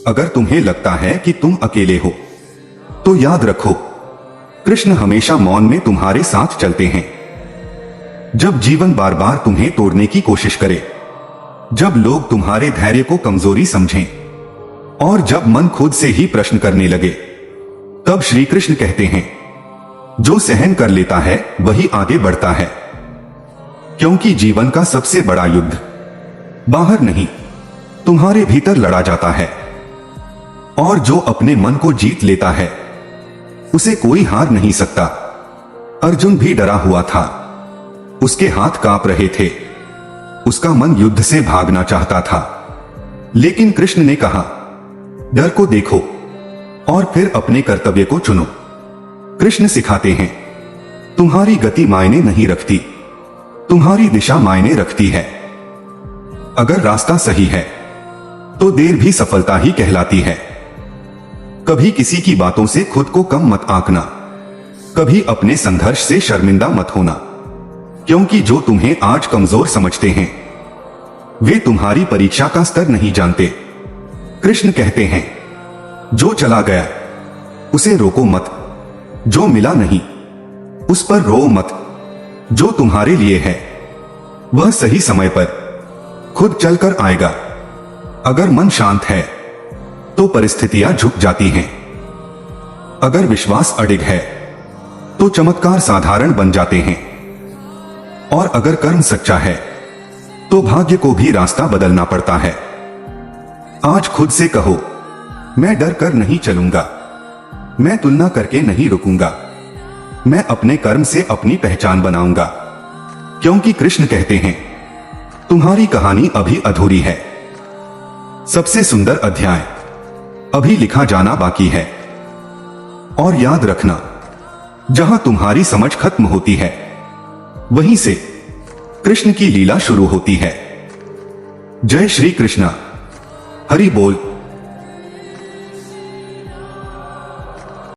अगर तुम्हें लगता है कि तुम अकेले हो तो याद रखो, कृष्ण हमेशा मौन में तुम्हारे साथ चलते हैं। जब जीवन बार बार तुम्हें तोड़ने की कोशिश करे, जब लोग तुम्हारे धैर्य को कमजोरी समझें और जब मन खुद से ही प्रश्न करने लगे, तब श्री कृष्ण कहते हैं, जो सहन कर लेता है वही आगे बढ़ता है। क्योंकि जीवन का सबसे बड़ा युद्ध बाहर नहीं, तुम्हारे भीतर लड़ा जाता है। और जो अपने मन को जीत लेता है उसे कोई हार नहीं सकता। अर्जुन भी डरा हुआ था, उसके हाथ कांप रहे थे, उसका मन युद्ध से भागना चाहता था। लेकिन कृष्ण ने कहा, डर को देखो और फिर अपने कर्तव्य को चुनो। कृष्ण सिखाते हैं, तुम्हारी गति मायने नहीं रखती, तुम्हारी दिशा मायने रखती है। अगर रास्ता सही है तो देर भी सफलता ही कहलाती है। कभी किसी की बातों से खुद को कम मत आंकना, कभी अपने संघर्ष से शर्मिंदा मत होना, क्योंकि जो तुम्हें आज कमजोर समझते हैं वे तुम्हारी परीक्षा का स्तर नहीं जानते। कृष्ण कहते हैं, जो चला गया उसे रोको मत, जो मिला नहीं उस पर रो मत। जो तुम्हारे लिए है वह सही समय पर खुद चलकर आएगा। अगर मन शांत है तो परिस्थितियां झुक जाती हैं। अगर विश्वास अडिग है तो चमत्कार साधारण बन जाते हैं। और अगर कर्म सच्चा है तो भाग्य को भी रास्ता बदलना पड़ता है। आज खुद से कहो, मैं डर कर नहीं चलूंगा, मैं तुलना करके नहीं रुकूंगा, मैं अपने कर्म से अपनी पहचान बनाऊंगा। क्योंकि कृष्ण कहते हैं, तुम्हारी कहानी अभी अधूरी है, सबसे सुंदर अध्याय अभी लिखा जाना बाकी है। और याद रखना, जहां तुम्हारी समझ खत्म होती है वहीं से कृष्ण की लीला शुरू होती है। जय श्री कृष्णा। हरि बोल।